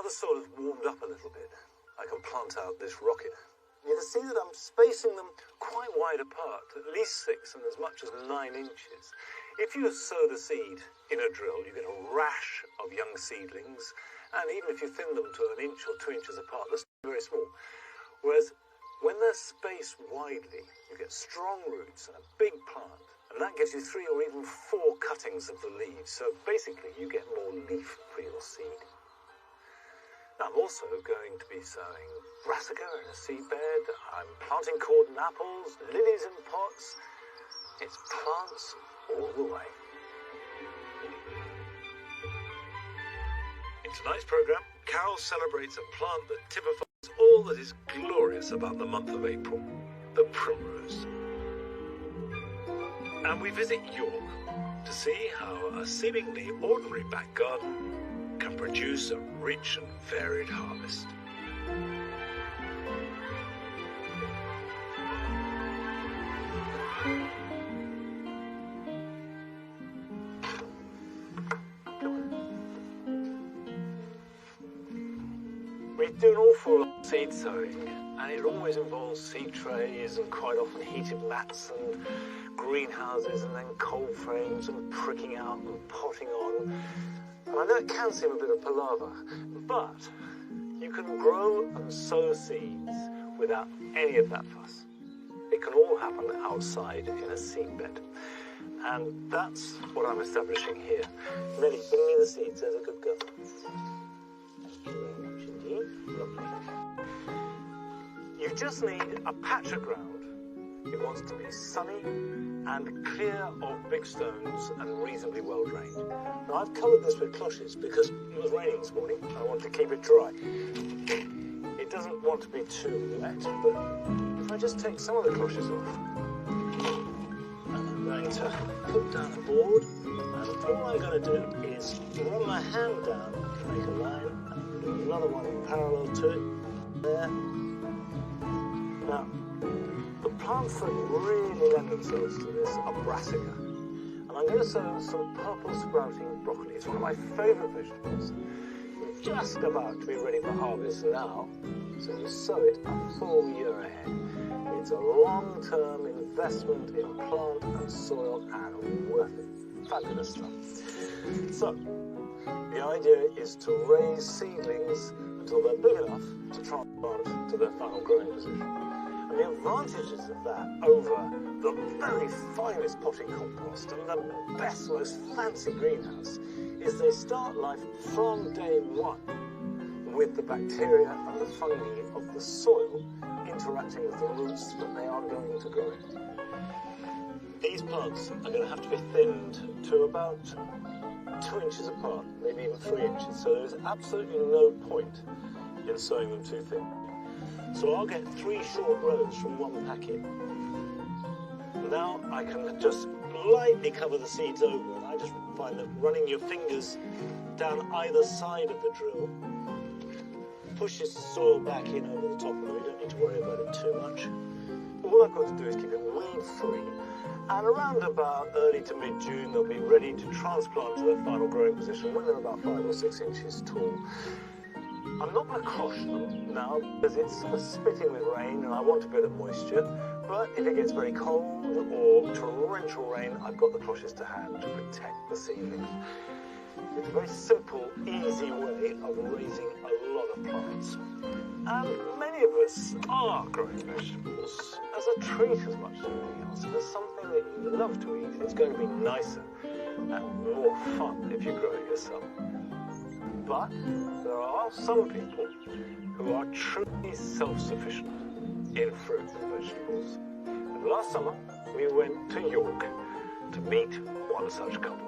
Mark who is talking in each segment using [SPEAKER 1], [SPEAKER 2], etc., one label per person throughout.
[SPEAKER 1] now the soil has warmed up a little bit, I can plant out this rocket. You can see that I'm spacing them quite wide apart, at least 6 and as much as 9 inches. If you sow the seed in a drill, you get a rash of young seedlings, and even if you thin them to 1 inch or 2 inches apart, they're still very small. Whereas when they're spaced widely, you get strong roots and a big plant, and that gives you 3 or even 4 cuttings of the leaves. So basically, you get more leaf for your seed. Now, I'm also going to be sowing brassica in a seedbed. I'm planting cordon apples, lilies in pots. It's plants all the way. In tonight's programme, Carol celebrates a plant that typifies all that is glorious about the month of April, the primrose. And we visit York to see how a seemingly ordinary back garden can produce a rich and varied harvest. We do an awful lot of seed sowing, and it always involves seed trays and quite often heated mats and greenhouses and then cold frames and pricking out and potting on. And I know it can seem a bit of palaver, but you can grow and sow seeds without any of that fuss. It can all happen outside in a seedbed. And that's what I'm establishing here. Nelly, bring me the seeds, there's a good girl. Thank you very much indeed. Lovely. You just need a patch of ground. It wants to be sunny and clear of big stones and reasonably well drained. Now I've covered this with cloches because it was raining this morning. I want to keep it dry. It doesn't want to be too wet, but if I just take some of the cloches off, and I'm going to put down a board, and all I'm going to do is run my hand down to make a line, and do another one in parallel to it. There. Now, the plants that really lend themselves to this are brassica. And I'm going to sow some purple sprouting broccoli. It's one of my favourite vegetables. It's just about to be ready for harvest now, so you sow it a full year ahead. It's a long-term investment in plant and soil and worth it. Fabulous stuff. So, the idea is to raise seedlings until they're big enough to transplant to their final growing position. And the advantages of that over the very finest potting compost and the best, most fancy greenhouse is they start life from day one with the bacteria and the fungi of the soil interacting with the roots that they are going to grow in. These plants are going to have to be thinned to about 2 inches apart, maybe even 3 inches, so there's absolutely no point in sowing them too thin. So I'll get 3 short rows from one packet. Now I can just lightly cover the seeds over, and I just find that running your fingers down either side of the drill pushes the soil back in over the top of it. We don't need to worry about it too much. All I've got to do is keep it weed-free, and around about early to mid-June they'll be ready to transplant to their final growing position when they're about 5 or 6 inches tall. I'm not going to crush them now because it's spitting with rain and I want a bit of moisture, but if it gets very cold or torrential rain, I've got the cloches to hand to protect the seedlings. It's a very simple, easy way of raising a lot of plants. And many of us are growing vegetables as a treat as much as anything else. If there's something that you love to eat, it's going to be nicer and more fun if you grow it yourself. But there are some people who are truly self-sufficient in fruit and vegetables. And last summer, we went to York to meet one such couple.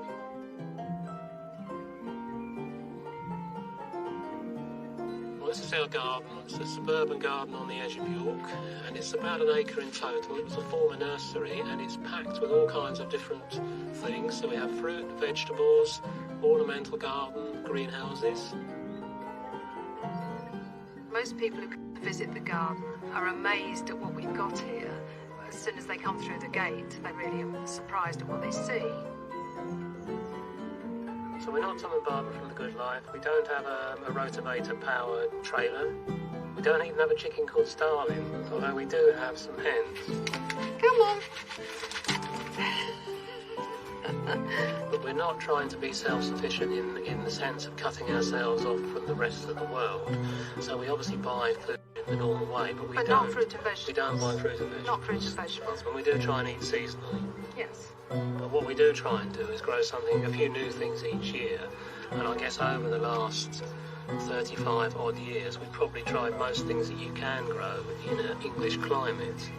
[SPEAKER 2] Well, this is our garden. It's a suburban garden on the edge of York, and it's about 1 acre in total. It was a former nursery, and it's packed with all kinds of different things. So we have fruit, vegetables, ornamental garden, greenhouses.
[SPEAKER 3] Most people who visit the garden are amazed at what we've got here. As soon as they come through the gate, they really are surprised at what they see.
[SPEAKER 2] So we're not Tom and Barbara from The Good Life. We don't have a rotavator-powered trailer. We don't even have a chicken called Starling, although we do have some hens.
[SPEAKER 3] Come on.
[SPEAKER 2] But we're not trying to be self-sufficient in the sense of cutting ourselves off from the rest of the world. So we obviously buy food in the normal way, but we don't.
[SPEAKER 3] Not fruit and vegetables.
[SPEAKER 2] We don't buy fruit and vegetables.
[SPEAKER 3] Not fruit and vegetables.
[SPEAKER 2] And we do try and eat seasonally.
[SPEAKER 3] Yes.
[SPEAKER 2] But what we do try and do is grow a few new things each year. And I guess over the last 35 odd years, we've probably tried most things that you can grow in an English climate.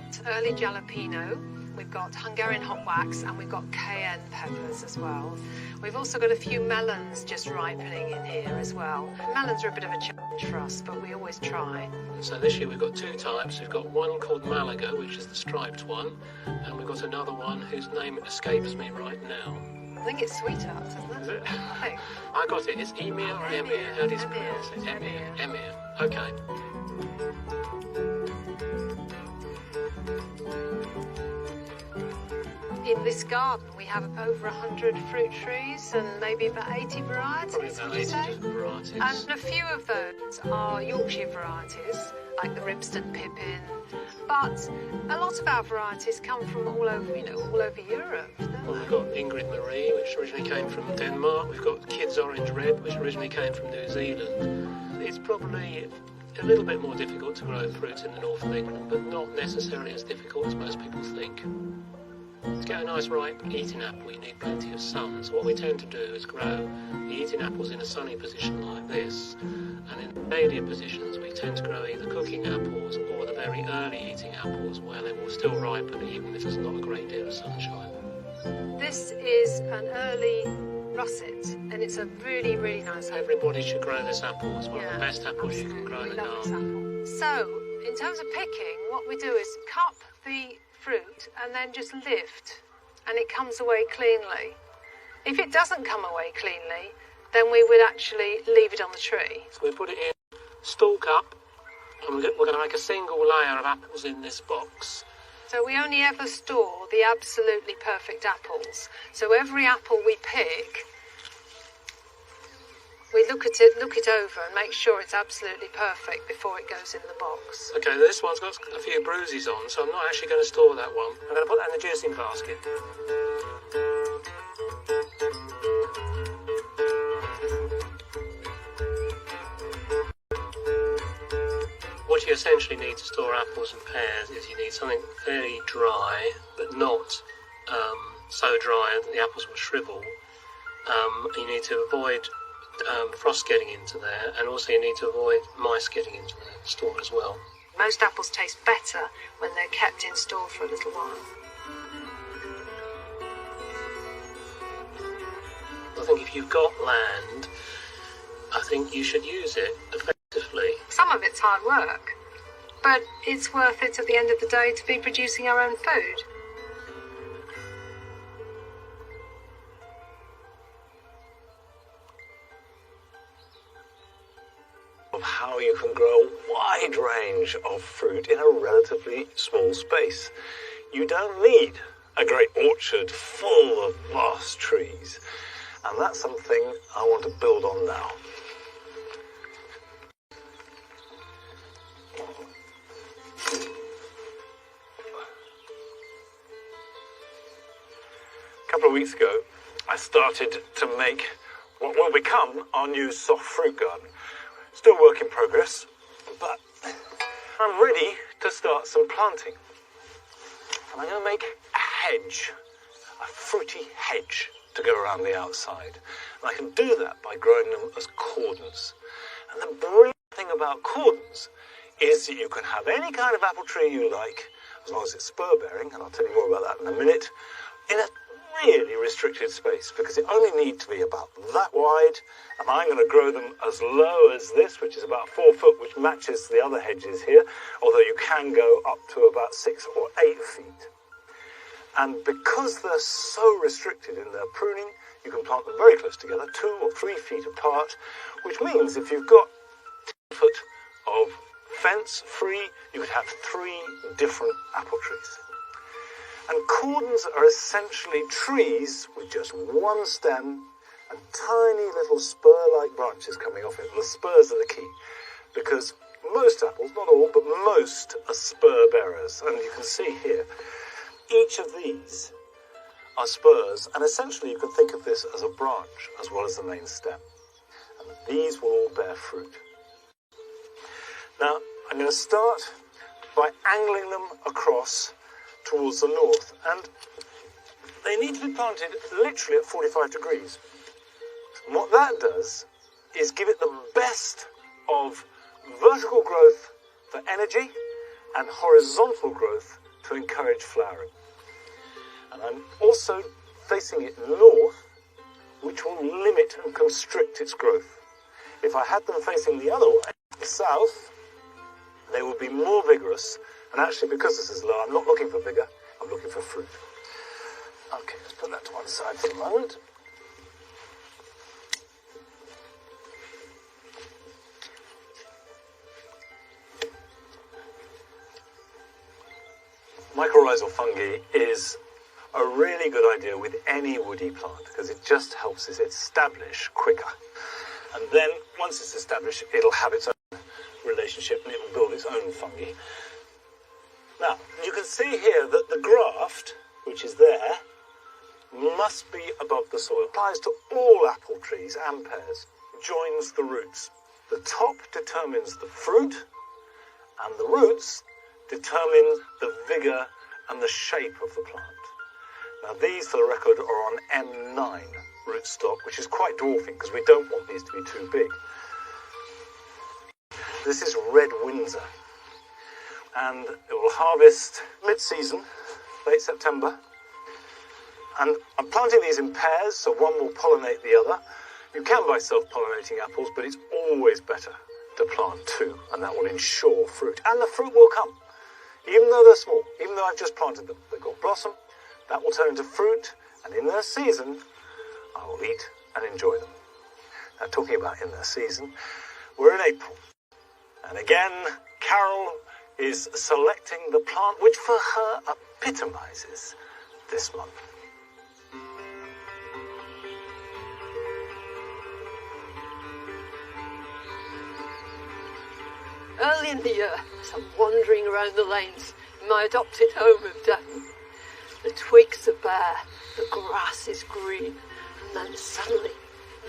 [SPEAKER 3] It's early jalapeno. We've got Hungarian hot wax, and we've got cayenne peppers as well. We've also got a few melons just ripening in here as well. Melons are a bit of a challenge for us, but we always try.
[SPEAKER 2] So this year we've got two types. We've got one called Malaga, which is the striped one, and we've got another one whose name escapes me right now.
[SPEAKER 3] I think it's sweetheart, isn't it?
[SPEAKER 2] Is it?
[SPEAKER 3] I think.
[SPEAKER 2] I got it. It's Emir or Emir? How do you pronounce it?
[SPEAKER 3] Emir.
[SPEAKER 2] Emir. Okay.
[SPEAKER 3] In this garden, we have over 100 fruit trees and maybe about 80 varieties,
[SPEAKER 2] Probably about
[SPEAKER 3] would you
[SPEAKER 2] 80
[SPEAKER 3] say?
[SPEAKER 2] different varieties.
[SPEAKER 3] And a few of those are Yorkshire varieties, like the Ribston Pippin. But a lot of our varieties come from all over Europe, don't
[SPEAKER 2] Well,
[SPEAKER 3] they?
[SPEAKER 2] we've got Ingrid Marie, which originally came from Denmark. We've got Kids Orange Red, which originally came from New Zealand. It's probably a little bit more difficult to grow fruit in the north of England, but not necessarily as difficult as most people think. To get a nice ripe eating apple, you need plenty of sun. So what we tend to do is grow the eating apples in a sunny position like this, and in shadier positions we tend to grow either cooking apples or the very early eating apples where they will still ripen even if there's not a great deal of sunshine.
[SPEAKER 3] This is an early russet, and it's a really, really nice apple.
[SPEAKER 2] Everybody should grow this apple. It's one of the best apples you can
[SPEAKER 3] absolutely.
[SPEAKER 2] grow in
[SPEAKER 3] We
[SPEAKER 2] the
[SPEAKER 3] love this
[SPEAKER 2] garden.
[SPEAKER 3] apple. So, in terms of picking, what we do is cup the fruit and then just lift, and it comes away cleanly. If it doesn't come away cleanly, then we would actually leave it on the tree.
[SPEAKER 2] So we put it in, stalk up, and we're going to make a single layer of apples in this box.
[SPEAKER 3] So we only ever store the absolutely perfect apples. So every apple we pick, we look it over and make sure it's absolutely perfect before it goes in the box.
[SPEAKER 2] Okay, this one's got a few bruises on, so I'm not actually going to store that one. I'm going to put that in the juicing basket. What you essentially need to store apples and pears is you need something fairly dry, but not so dry that the apples will shrivel. You need to avoid frost getting into there, and also you need to avoid mice getting into the store as well.
[SPEAKER 3] Most apples taste better when they're kept in store for a little while.
[SPEAKER 2] I think if you've got land, I think you should use it effectively.
[SPEAKER 3] Some of it's hard work, but it's worth it at the end of the day to be producing our own food.
[SPEAKER 1] Of how you can grow a wide range of fruit in a relatively small space. You don't need a great orchard full of vast trees, and that's something I want to build on now. A couple of weeks ago, I started to make what will become our new soft fruit garden. Still work in progress, but I'm ready to start some planting. And I'm going to make a hedge, a fruity hedge, to go around the outside. And I can do that by growing them as cordons. And the brilliant thing about cordons is that you can have any kind of apple tree you like, as long as it's spur-bearing, and I'll tell you more about that in a minute, in a really restricted space, because it only needs to be about that wide, and I'm going to grow them as low as this, which is about 4 foot, which matches the other hedges here, although you can go up to about 6 or 8 feet. And because they're so restricted in their pruning, you can plant them very close together, 2 or 3 feet apart, which means if you've got 10 foot of fence free, you could have 3 different apple trees. And cordons are essentially trees with just one stem and tiny little spur-like branches coming off it. The spurs are the key, because most apples, not all, but most are spur bearers. And you can see here, each of these are spurs, and essentially you can think of this as a branch as well as the main stem. And these will all bear fruit. Now, I'm going to start by angling them across towards the north, and they need to be planted literally at 45 degrees. And what that does is give it the best of vertical growth for energy and horizontal growth to encourage flowering. And I'm also facing it north, which will limit and constrict its growth. If I had them facing the other way, the south, they will be more vigorous. And actually, because this is low, I'm not looking for vigor, I'm looking for fruit. Okay, let's put that to one side for a moment. Mycorrhizal fungi is a really good idea with any woody plant because it just helps it establish quicker. And then once it's established, it'll have its own relationship and it will build its own fungi. Now, you can see here that the graft, which is there, must be above the soil. It applies to all apple trees and pears. It joins the roots. The top determines the fruit, and the roots determine the vigour and the shape of the plant. Now these, for the record, are on M9 rootstock, which is quite dwarfing because we don't want these to be too big. This is Red Windsor, and it will harvest mid-season, late September. And I'm planting these in pairs, so one will pollinate the other. You can buy self-pollinating apples, but it's always better to plant two, and that will ensure fruit. And the fruit will come. Even though they're small, even though I've just planted them, they've got blossom, that will turn into fruit, and in their season, I will eat and enjoy them. Now, talking about in their season, we're in April. And again, Carol is selecting the plant which for her epitomises this month.
[SPEAKER 4] Early in the year, as I'm wandering around the lanes in my adopted home of Devon, the twigs are bare, the grass is green, and then suddenly,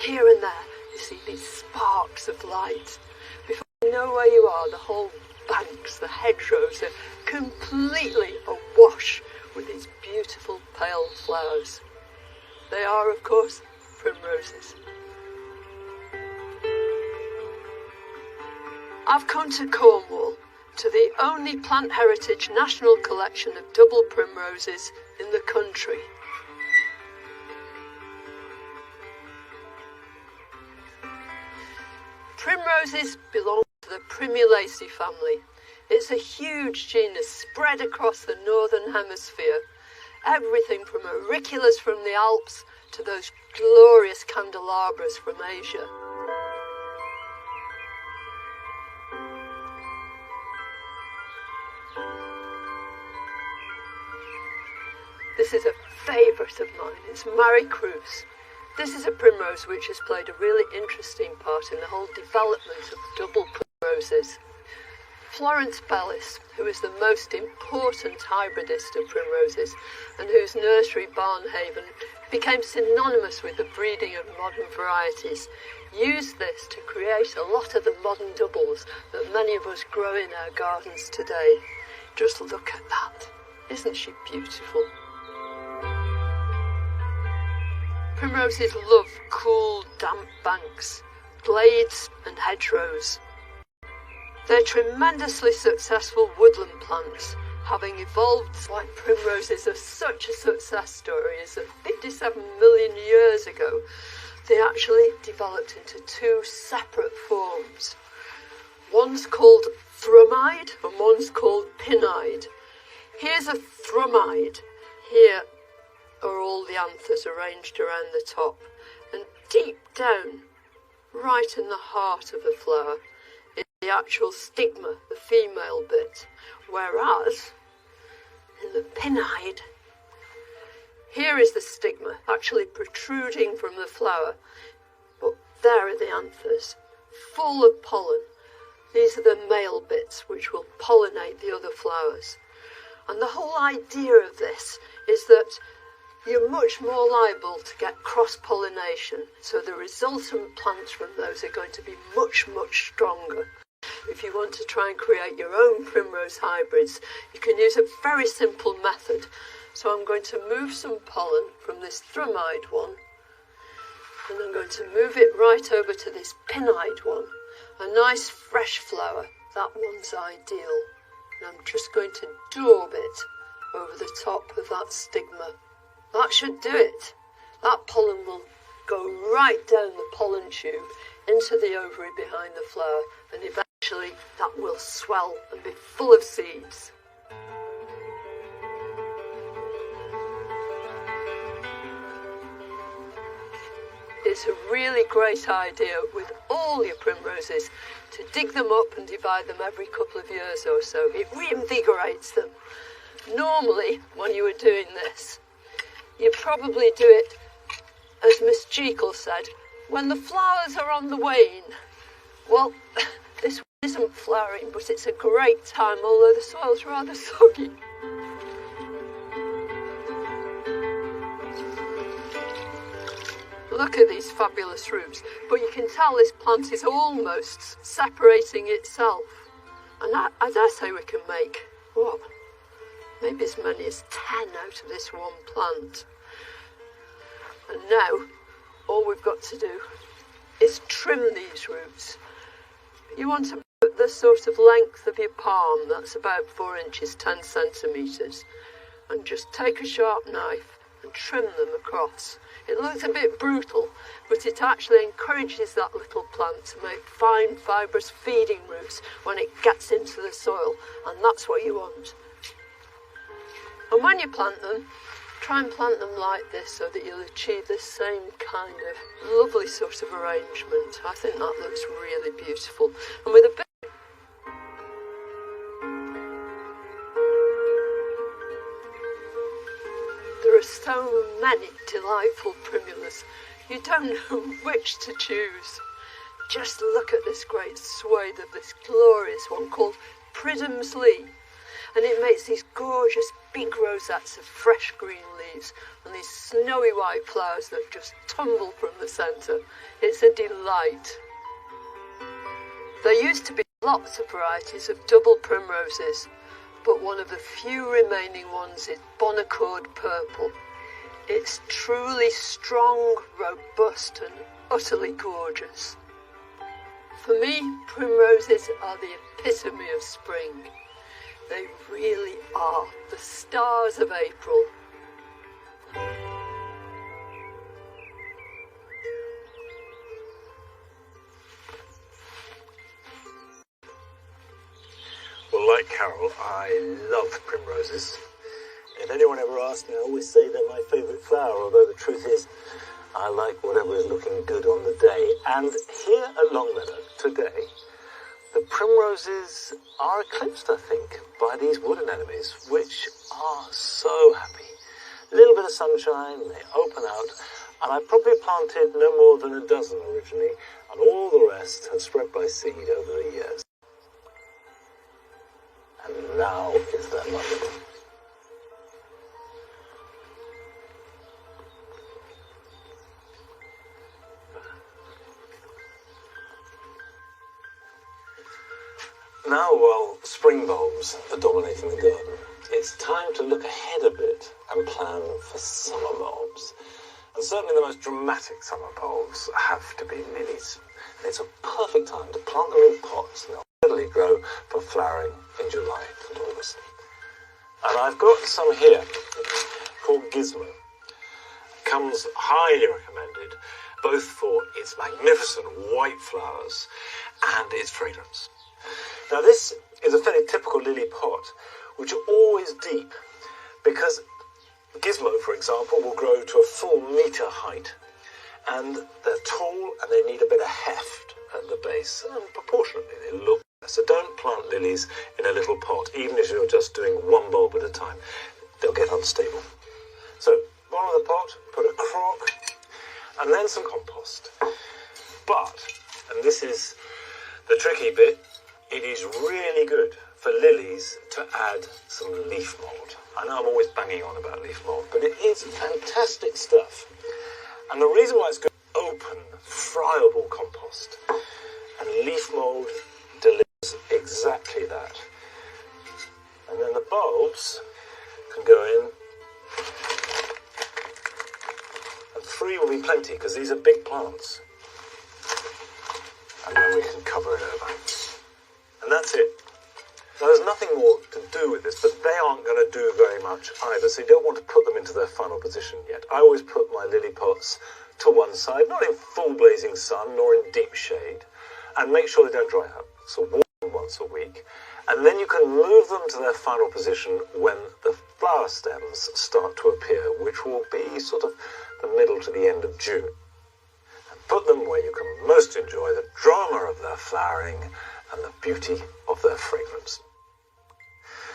[SPEAKER 4] here and there, you see these sparks of light. Before you know where you are, the whole banks, the hedgerows are completely awash with these beautiful pale flowers. They are, of course, primroses. I've come to Cornwall, to the only Plant Heritage National Collection of double primroses in the country. Primroses belong to the Primulaceae family. It's a huge genus spread across the northern hemisphere. Everything from auriculas from the Alps to those glorious candelabras from Asia. This is a favourite of mine. It's Marie Cruz. This is a primrose which has played a really interesting part in the whole development of double primroses. Florence Bellis, who is the most important hybridist of primroses and whose nursery Barnhaven became synonymous with the breeding of modern varieties, used this to create a lot of the modern doubles that many of us grow in our gardens today. Just look at that. Isn't she beautiful? Primroses love cool, damp banks, glades and hedgerows. They're tremendously successful woodland plants, having evolved. Why primroses are such a success story is that 57 million years ago, they actually developed into two separate forms. One's called thrumide and one's called pinnide. Here's a thrumide. Here are all the anthers arranged around the top, and deep down, right in the heart of the flower, is the actual stigma, the female bit, whereas in the pinnide Here is the stigma, actually protruding from the flower. But there are the anthers, full of pollen. These are the male bits which will pollinate the other flowers. And the whole idea of this is that you're much more liable to get cross-pollination, so the resultant plants from those are going to be much, much stronger. If you want to try and create your own primrose hybrids, you can use a very simple method. So I'm going to move some pollen from this thrum-eyed one, and I'm going to move it right over to this pin-eyed one. A nice fresh flower, that one's ideal. And I'm just going to daub it over the top of that stigma. That should do it. That pollen will go right down the pollen tube into the ovary behind the flower, and eventually that will swell and be full of seeds. It's a really great idea with all your primroses to dig them up and divide them every couple of years or so. It reinvigorates them. Normally, when you were doing this, you probably do it, as Miss Jekyll said, when the flowers are on the wane. Well, this one isn't flowering, but it's a great time, although the soil's rather soggy. Look at these fabulous roots, but you can tell this plant is almost separating itself. And I dare say we can make, what, maybe as many as 10 out of this one plant. And now, all we've got to do is trim these roots. You want to put the sort of length of your palm, that's about 4 inches, 10 centimetres, and just take a sharp knife and trim them across. It looks a bit brutal, but it actually encourages that little plant to make fine, fibrous feeding roots when it gets into the soil, and that's what you want. And when you plant them, try and plant them like this so that you'll achieve this same kind of lovely sort of arrangement. I think that looks really beautiful. And with a bit there are so many delightful primulas, you don't know which to choose. Just look at this great swathe of this glorious one called Pridham's Lee, and it makes these gorgeous big rosettes of fresh green leaves and these snowy white flowers that just tumble from the centre. It's a delight. There used to be lots of varieties of double primroses, but one of the few remaining ones is Bonaccord Purple. It's truly strong, robust and utterly gorgeous. For me, primroses are the epitome of spring. They really are the stars of April.
[SPEAKER 1] Well, like Carol, I love primroses. If anyone ever asks me, I always say they're my favourite flower, although the truth is, I like whatever is looking good on the day. And here at Longmeadow today, the primroses are eclipsed, I think, by these wood anemones, which are so happy. A little bit of sunshine, they open out, and I probably planted no more than a dozen originally, and all the rest have spread by seed over the years. And now is their moment. Now, while spring bulbs are dominating the garden, it's time to look ahead a bit and plan for summer bulbs. And certainly the most dramatic summer bulbs have to be lilies. And it's a perfect time to plant them in pots, and they'll steadily grow for flowering in July and August. And I've got some here called Gizmo. Comes highly recommended, both for its magnificent white flowers and its fragrance. Now this is a fairly typical lily pot, which are always deep, because Gizmo, for example, will grow to a full metre height, and they're tall and they need a bit of heft at the base, and proportionately they look. So don't plant lilies in a little pot, even if you're just doing one bulb at a time. They'll get unstable. So what the pot, put a crock, and then some compost. But, and this is the tricky bit, it is really good for lilies to add some leaf mould. I know I'm always banging on about leaf mould, but it is fantastic stuff. And the reason why it's good, open, friable compost. And leaf mould delivers exactly that. And then the bulbs can go in. And 3 will be plenty, because these are big plants. And then we can cover it over. And that's it. Now, there's nothing more to do with this, but they aren't going to do very much either, so you don't want to put them into their final position yet. I always put my lily pots to one side, not in full blazing sun, nor in deep shade, and make sure they don't dry up. So water them once a week, and then you can move them to their final position when the flower stems start to appear, which will be sort of the middle to the end of June. And put them where you can most enjoy the drama of their flowering and the beauty of their fragrance.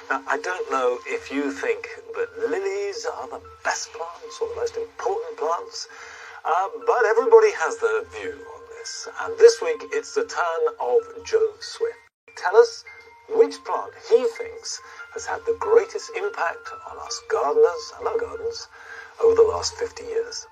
[SPEAKER 1] Now, I don't know if you think that lilies are the best plants or the most important plants, but everybody has their view on this. And this week, it's the turn of Joe Swift. Tell us which plant he thinks has had the greatest impact on us gardeners and our gardens over the last 50 years.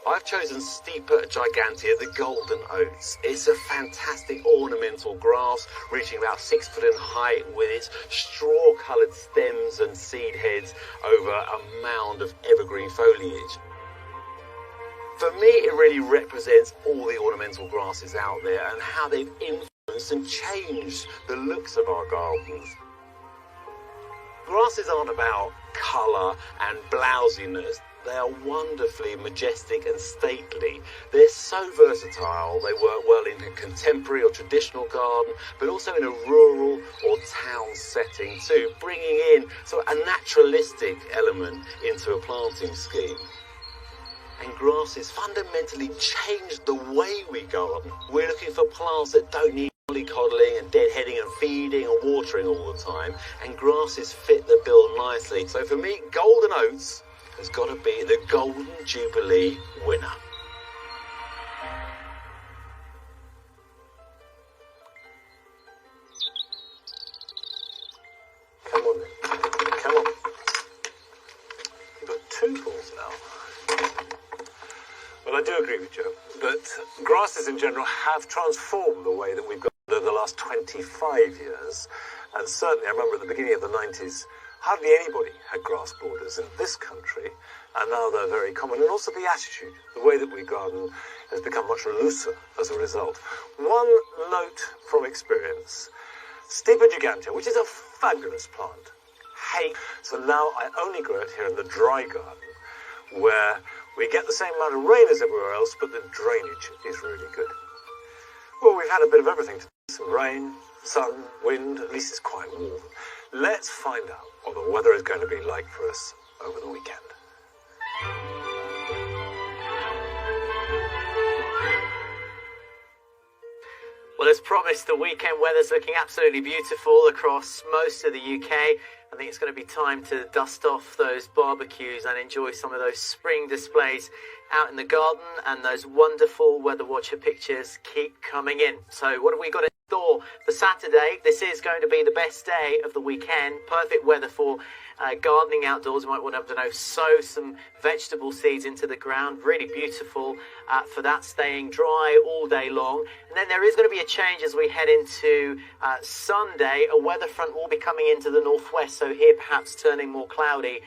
[SPEAKER 5] I've chosen Stipa gigantea, the golden oats. It's a fantastic ornamental grass, reaching about 6 foot in height, with its straw-coloured stems and seed heads over a mound of evergreen foliage. For me, it really represents all the ornamental grasses out there and how they've influenced and changed the looks of our gardens. Grasses aren't about colour and blousiness. They are wonderfully majestic and stately. They're so versatile. They work well in a contemporary or traditional garden, but also in a rural or town setting too, bringing in sort of a naturalistic element into a planting scheme. And grasses fundamentally change the way we garden. We're looking for plants that don't need mollycoddling and deadheading and feeding and watering all the time, and grasses fit the bill nicely. So for me, golden oats has got to be the Golden Jubilee winner.
[SPEAKER 1] Come on then. Come on. You've got 2 balls now. Well, I do agree with Joe that grasses in general have transformed the way that we've got over the last 25 years. And certainly, I remember at the beginning of the 90s, hardly anybody had grass borders in this country, and now they're very common. And also the attitude, the way that we garden has become much looser as a result. One note from experience, Stipa gigantea, which is a fabulous plant, so now I only grow it here in the dry garden, where we get the same amount of rain as everywhere else, but the drainage is really good. Well, we've had a bit of everything today. Some rain, sun, wind, at least it's quite warm. Let's find out what the weather is going to be like for us over the weekend.
[SPEAKER 6] Well, as promised, the weekend weather's looking absolutely beautiful across most of the UK. I think it's going to be time to dust off those barbecues and enjoy some of those spring displays out in the garden, and those wonderful Weather Watcher pictures keep coming in. So what have we got in store for Saturday? This is going to be the best day of the weekend. Perfect weather for gardening outdoors. You might want to sow some vegetable seeds into the ground. Really beautiful for that, staying dry all day long. And then there is going to be a change as we head into Sunday. A weather front will be coming into the northwest, so here perhaps turning more cloudy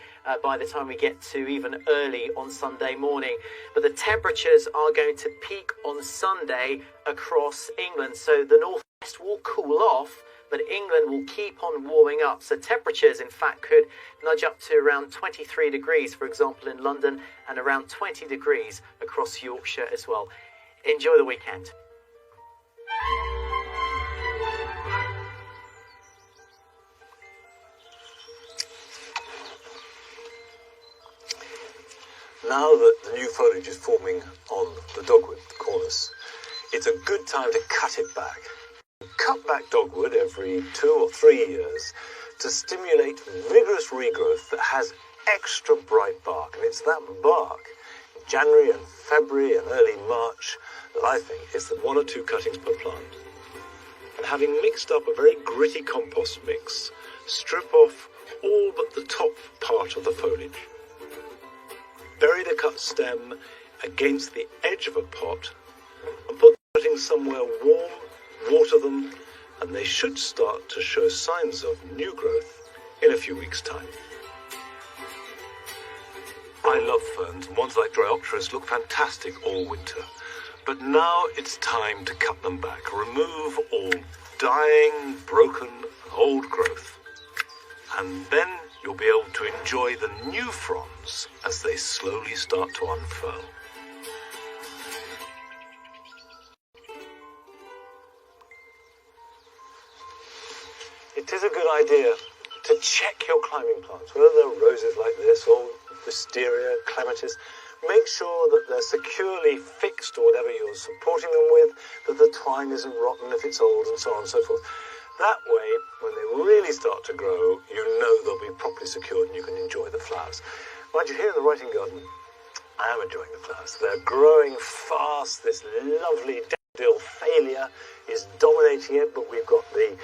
[SPEAKER 6] by the time we get to even early on Sunday morning. But the temperatures are going to peak on Sunday across England, so the northwest will cool off, but England will keep on warming up. So temperatures, in fact, could nudge up to around 23 degrees, for example, in London, and around 20 degrees across Yorkshire as well. Enjoy the weekend.
[SPEAKER 1] Now that the new foliage is forming on the dogwood cornice, it's a good time to cut it back. Cut back dogwood every 2 or 3 years to stimulate vigorous regrowth that has extra bright bark, and it's that bark in January and February and early March that I think is the 1 or 2 cuttings per plant. And having mixed up a very gritty compost mix, strip off all but the top part of the foliage. Bury the cut stem against the edge of a pot and put the cuttings somewhere warm, water them, and they should start to show signs of new growth in a few weeks' time. I love ferns, and ones like Dryopteris look fantastic all winter. But now it's time to cut them back, remove all dying, broken, old growth. And then you'll be able to enjoy the new fronds as they slowly start to unfurl. It is a good idea to check your climbing plants, whether they're roses like this or wisteria, clematis. Make sure that they're securely fixed or whatever you're supporting them with, that the twine isn't rotten if it's old, and so on and so forth. That way, when they really start to grow, you know they'll be properly secured and you can enjoy the flowers. Mind you, here in the writing garden, I am enjoying the flowers. They're growing fast. This lovely daffodil Thalia is dominating it, but we've got the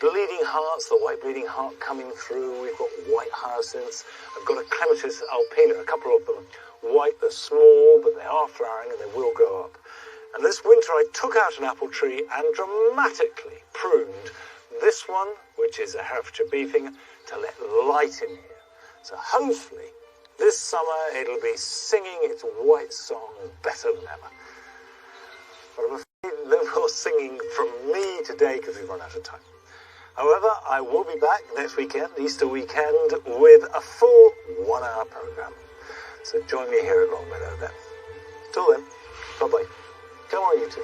[SPEAKER 1] bleeding hearts, the white bleeding heart coming through. We've got white hyacinths. I've got a Clematis alpina, a couple of them. White, they're small, but they are flowering and they will grow up. And this winter I took out an apple tree and dramatically pruned this one, which is a Herefordshire Beefing, to let light in here. So hopefully this summer it'll be singing its white song better than ever. But I'm afraid no more singing from me today because we've run out of time. However, I will be back next weekend, Easter weekend, with a full 1-hour programme. So join me here at Longmeadow then. Till then, bye-bye. Come on, you two.